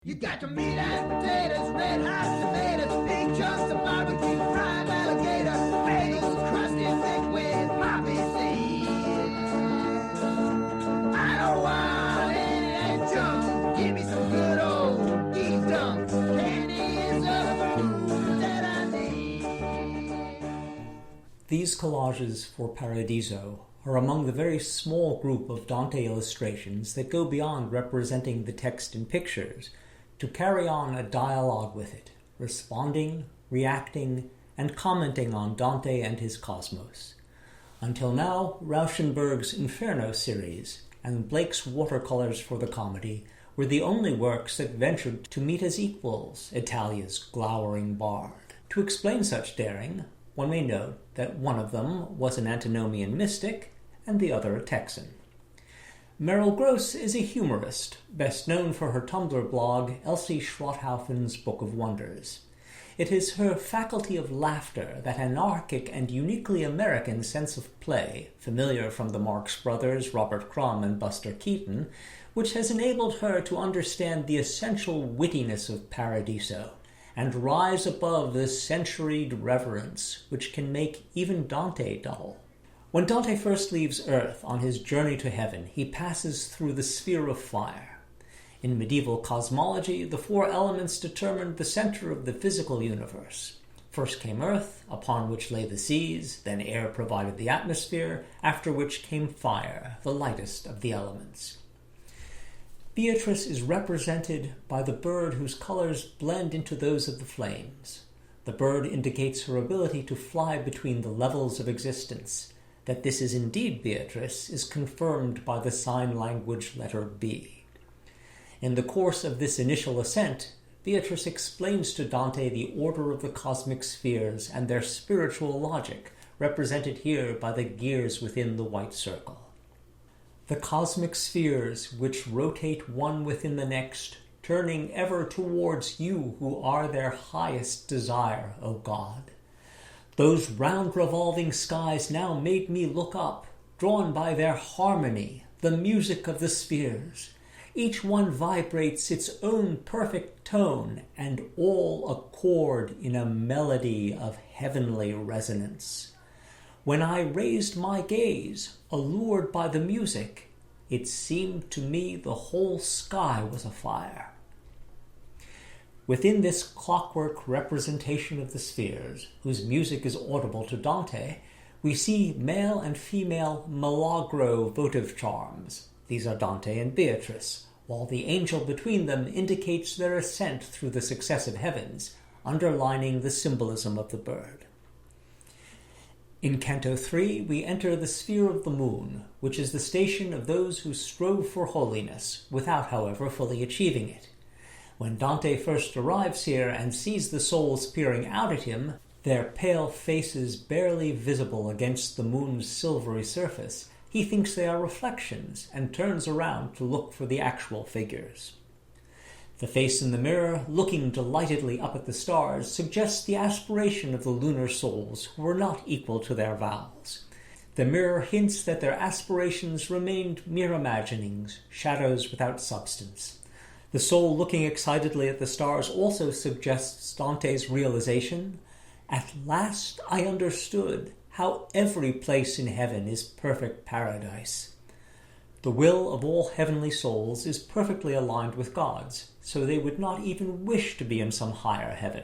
You got your meat and potatoes, red hot tomatoes, big chunks of barbecue, fried alligator, bagels crusted thick with poppy seeds. I don't want any of that junk. Give me some good old geese dunk. Candy is the food that I need. These collages for Paradiso are among the very small group of Dante illustrations that go beyond representing the text in pictures to carry on a dialogue with it, responding, reacting, and commenting on Dante and his cosmos. Until now, Rauschenberg's Inferno series and Blake's watercolors for the comedy were the only works that ventured to meet as equals Italia's glowering bard. To explain such daring, one may note that one of them was an antinomian mystic and the other a Texan. Meryl Gross is a humorist, best known for her Tumblr blog, Elsie Schrotthaufen's Book of Wonders. It is her faculty of laughter, that anarchic and uniquely American sense of play, familiar from the Marx Brothers, Robert Crumb, and Buster Keaton, which has enabled her to understand the essential wittiness of Paradiso, and rise above the centuried reverence which can make even Dante dull. When Dante first leaves Earth on his journey to heaven, he passes through the sphere of fire. In medieval cosmology, the four elements determined the center of the physical universe. First came Earth, upon which lay the seas, then air provided the atmosphere, after which came fire, the lightest of the elements. Beatrice is represented by the bird whose colors blend into those of the flames. The bird indicates her ability to fly between the levels of existence. That this is indeed Beatrice is confirmed by the sign language letter B. In the course of this initial ascent, Beatrice explains to Dante the order of the cosmic spheres and their spiritual logic, represented here by the gears within the white circle. The cosmic spheres which rotate one within the next, turning ever towards you who are their highest desire, O God. Those round revolving skies now made me look up, drawn by their harmony, the music of the spheres. Each one vibrates its own perfect tone, and all accord in a melody of heavenly resonance. When I raised my gaze, allured by the music, it seemed to me the whole sky was afire. Within this clockwork representation of the spheres, whose music is audible to Dante, we see male and female Milagro votive charms. These are Dante and Beatrice, while the angel between them indicates their ascent through the successive heavens, underlining the symbolism of the bird. In Canto 3, we enter the sphere of the moon, which is the station of those who strove for holiness, without, however, fully achieving it. When Dante first arrives here and sees the souls peering out at him, their pale faces barely visible against the moon's silvery surface, he thinks they are reflections and turns around to look for the actual figures. The face in the mirror, looking delightedly up at the stars, suggests the aspiration of the lunar souls who were not equal to their vows. The mirror hints that their aspirations remained mere imaginings, shadows without substance. The soul looking excitedly at the stars also suggests Dante's realization, "At last I understood how every place in heaven is perfect paradise." The will of all heavenly souls is perfectly aligned with God's, so they would not even wish to be in some higher heaven.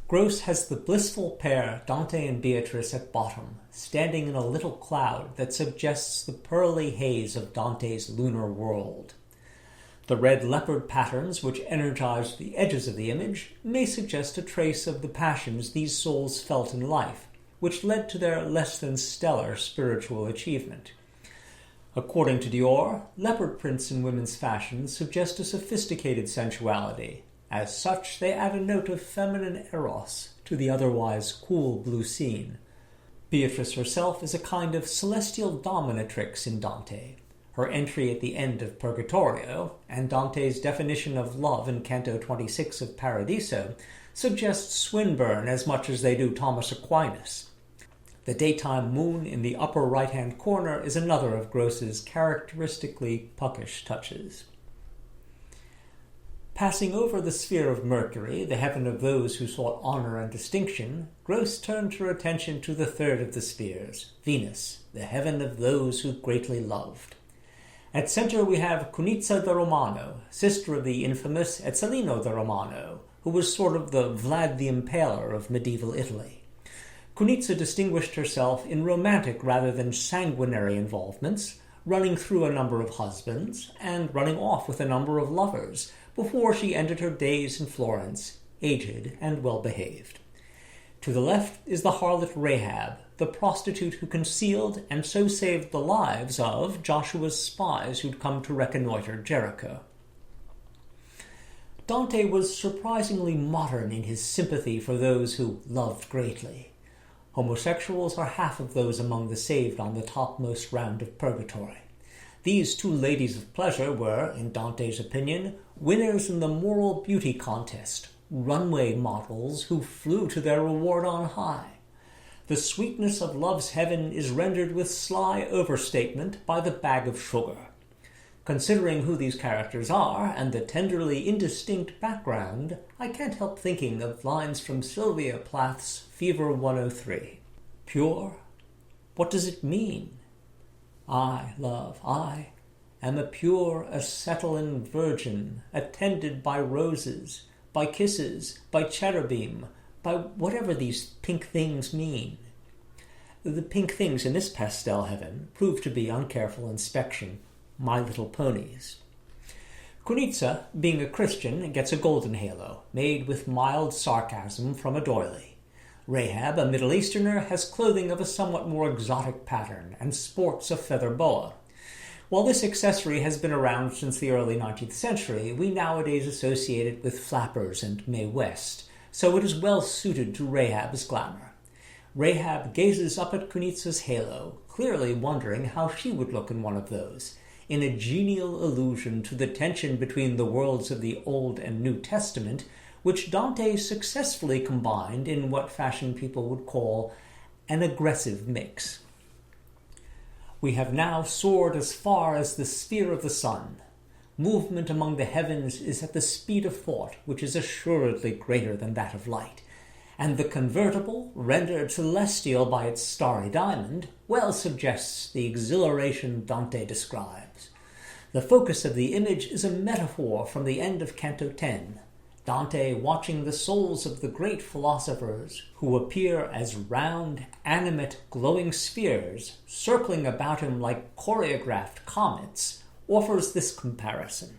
Gross has the blissful pair, Dante and Beatrice, at bottom, standing in a little cloud that suggests the pearly haze of Dante's lunar world. The red leopard patterns which energize the edges of the image may suggest a trace of the passions these souls felt in life, which led to their less than stellar spiritual achievement. According to Dior, leopard prints in women's fashion suggest a sophisticated sensuality. As such, they add a note of feminine eros to the otherwise cool blue scene. Beatrice herself is a kind of celestial dominatrix in Dante. Her entry at the end of Purgatorio, and Dante's definition of love in Canto 26 of Paradiso, suggests Swinburne as much as they do Thomas Aquinas. The daytime moon in the upper right-hand corner is another of Gross's characteristically puckish touches. Passing over the sphere of Mercury, the heaven of those who sought honor and distinction, Gross turned her attention to the third of the spheres, Venus, the heaven of those who greatly loved. At center we have Cunizza da Romano, sister of the infamous Ezzelino da Romano, who was sort of the Vlad the Impaler of medieval Italy. Cunizza distinguished herself in romantic rather than sanguinary involvements, running through a number of husbands and running off with a number of lovers before she ended her days in Florence, aged and well-behaved. To the left is the harlot Rahab, the prostitute who concealed and so saved the lives of Joshua's spies who'd come to reconnoiter Jericho. Dante was surprisingly modern in his sympathy for those who loved greatly. Homosexuals are half of those among the saved on the topmost round of purgatory. These two ladies of pleasure were, in Dante's opinion, winners in the moral beauty contest, runway models who flew to their reward on high. The sweetness of love's heaven is rendered with sly overstatement by the bag of sugar. Considering who these characters are and the tenderly indistinct background, I can't help thinking of lines from Sylvia Plath's Fever 103. Pure? What does it mean? I, love, I am a pure acetylene virgin, attended by roses, by kisses, by cherubim, by whatever these pink things mean. The pink things in this pastel heaven prove to be, on careful inspection, My Little Ponies. Cunizza, being a Christian, gets a golden halo, made with mild sarcasm from a doily. Rahab, a Middle Easterner, has clothing of a somewhat more exotic pattern and sports a feather boa. While this accessory has been around since the early 19th century, we nowadays associate it with flappers and Mae West, so it is well suited to Rahab's glamour. Rahab gazes up at Cunizza's halo, clearly wondering how she would look in one of those, in a genial allusion to the tension between the worlds of the Old and New Testament, which Dante successfully combined in what fashion people would call an aggressive mix. We have now soared as far as the sphere of the sun. Movement among the heavens is at the speed of thought, which is assuredly greater than that of light, and the convertible, rendered celestial by its starry diamond, well suggests the exhilaration Dante describes. The focus of the image is a metaphor from the end of Canto 10, Dante watching the souls of the great philosophers who appear as round, animate, glowing spheres circling about him like choreographed comets, offers this comparison.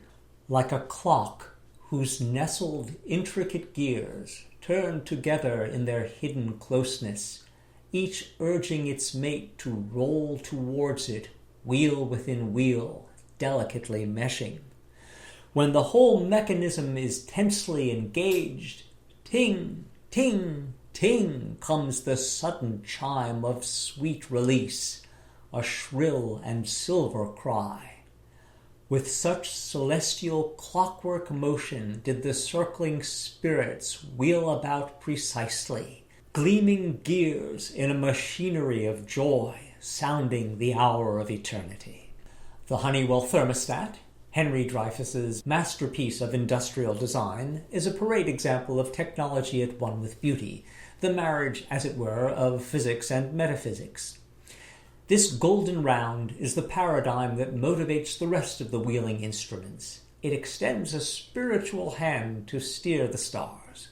Like a clock whose nestled, intricate gears turn together in their hidden closeness, each urging its mate to roll towards it, wheel within wheel, delicately meshing. When the whole mechanism is tensely engaged, ting, ting, ting comes the sudden chime of sweet release, a shrill and silver cry. With such celestial clockwork motion did the circling spirits wheel about precisely, gleaming gears in a machinery of joy, sounding the hour of eternity. The Honeywell thermostat, Henry Dreyfuss's masterpiece of industrial design, is a parade example of technology at one with beauty, the marriage, as it were, of physics and metaphysics. This golden round is the paradigm that motivates the rest of the wheeling instruments. It extends a spiritual hand to steer the stars.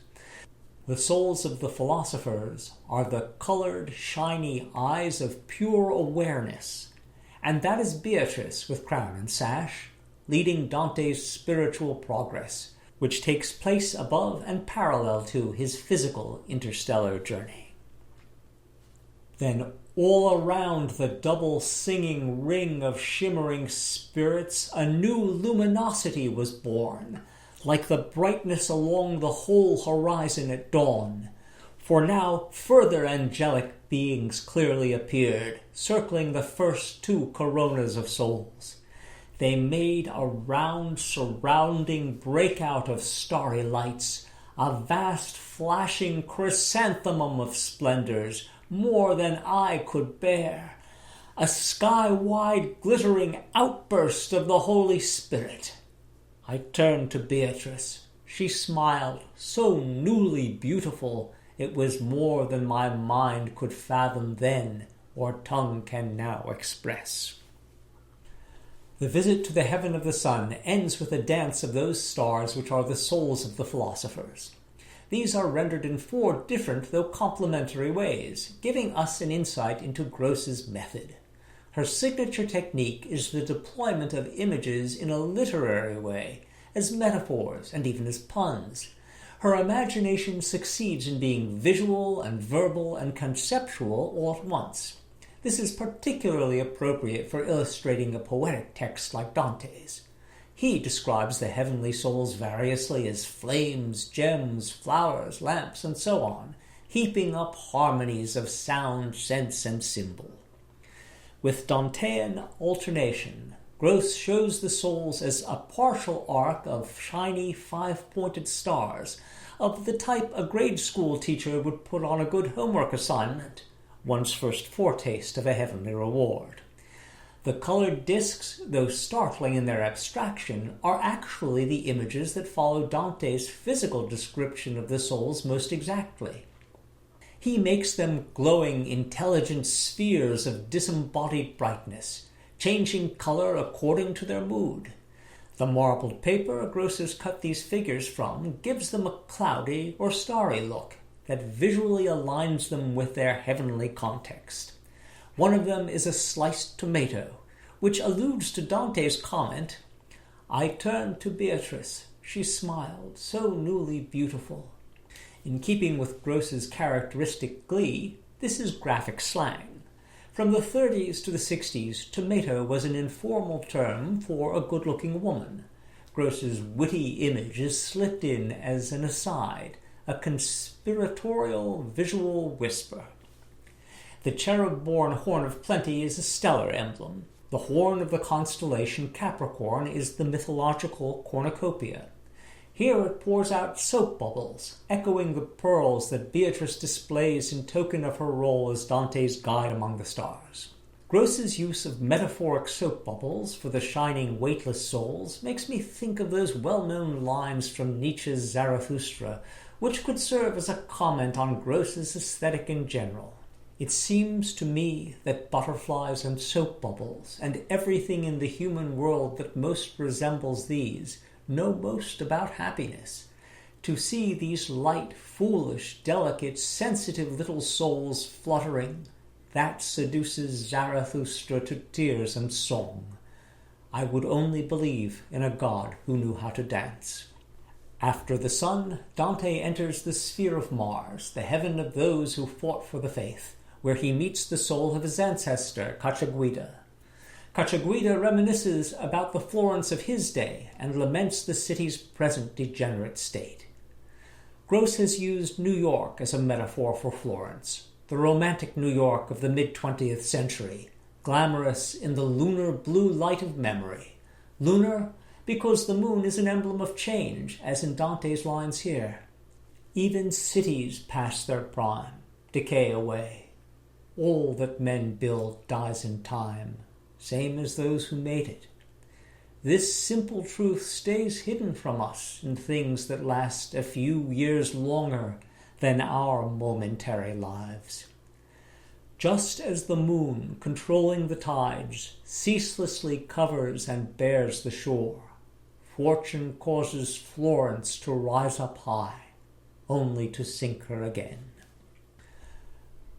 The souls of the philosophers are the colored, shiny eyes of pure awareness, and that is Beatrice with crown and sash, leading Dante's spiritual progress, which takes place above and parallel to his physical interstellar journey. Then all around the double singing ring of shimmering spirits, a new luminosity was born, like the brightness along the whole horizon at dawn. For now further angelic beings clearly appeared, circling the first two coronas of souls. They made a round, surrounding breakout of starry lights, a vast, flashing chrysanthemum of splendors, more than eye could bear, a sky-wide glittering outburst of the Holy Spirit. I turned to Beatrice. She smiled, so newly beautiful, it was more than my mind could fathom then, or tongue can now express. The visit to the heaven of the sun ends with a dance of those stars which are the souls of the philosophers. These are rendered in 4 different though complementary ways, giving us an insight into Gross's method. Her signature technique is the deployment of images in a literary way, as metaphors and even as puns. Her imagination succeeds in being visual and verbal and conceptual all at once. This is particularly appropriate for illustrating a poetic text like Dante's. He describes the heavenly souls variously as flames, gems, flowers, lamps, and so on, heaping up harmonies of sound, sense, and symbol. With Dantean alternation, Gross shows the souls as a partial arc of shiny 5-pointed stars, of the type a grade school teacher would put on a good homework assignment, one's first foretaste of a heavenly reward. The colored discs, though startling in their abstraction, are actually the images that follow Dante's physical description of the souls most exactly. He makes them glowing, intelligent spheres of disembodied brightness, changing color according to their mood. The marbled paper Gross has cut these figures from gives them a cloudy or starry look that visually aligns them with their heavenly context. One of them is a sliced tomato, which alludes to Dante's comment, "I turned to Beatrice. She smiled, so newly beautiful." In keeping with Gross's characteristic glee, this is graphic slang. From the 30s to the 60s, tomato was an informal term for a good-looking woman. Gross's witty image is slipped in as an aside, a conspiratorial visual whisper. The cherub-born horn of plenty is a stellar emblem. The horn of the constellation Capricorn is the mythological cornucopia. Here it pours out soap bubbles, echoing the pearls that Beatrice displays in token of her role as Dante's guide among the stars. Gross's use of metaphoric soap bubbles for the shining, weightless souls makes me think of those well-known lines from Nietzsche's Zarathustra, which could serve as a comment on Gross's aesthetic in general. It seems to me that butterflies and soap bubbles, and everything in the human world that most resembles these, know most about happiness. To see these light, foolish, delicate, sensitive little souls fluttering, that seduces Zarathustra to tears and song. I would only believe in a god who knew how to dance. After the sun, Dante enters the sphere of Mars, the heaven of those who fought for the faith, where he meets the soul of his ancestor, Cacciaguida. Cacciaguida reminisces about the Florence of his day and laments the city's present degenerate state. Gross has used New York as a metaphor for Florence, the romantic New York of the mid-20th century, glamorous in the lunar blue light of memory. Lunar because the moon is an emblem of change, as in Dante's lines here. Even cities pass their prime, decay away. All that men build dies in time, same as those who made it. This simple truth stays hidden from us in things that last a few years longer than our momentary lives. Just as the moon, controlling the tides, ceaselessly covers and bears the shore, fortune causes Florence to rise up high, only to sink her again.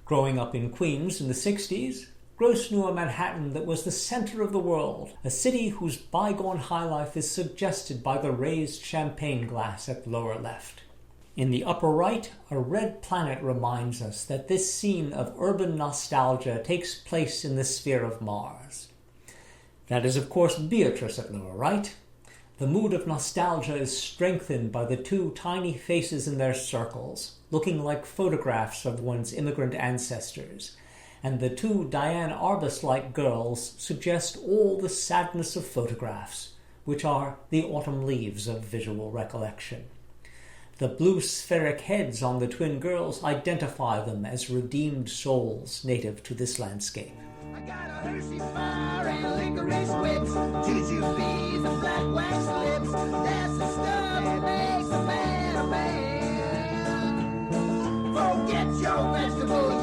Growing up in Queens in the 60s, Gross knew a Manhattan that was the center of the world, a city whose bygone high life is suggested by the raised champagne glass at lower left. In the upper right, a red planet reminds us that this scene of urban nostalgia takes place in the sphere of Mars. That is, of course, Beatrice at lower right. The mood of nostalgia is strengthened by the 2 tiny faces in their circles, looking like photographs of one's immigrant ancestors, and the 2 Diane Arbus-like girls suggest all the sadness of photographs, which are the autumn leaves of visual recollection. The blue spheric heads on the twin girls identify them as redeemed souls native to this landscape. I got a Hershey bar and licorice whips, juju bees and black wax lips. That's the stuff that makes a man a man. Forget your vegetables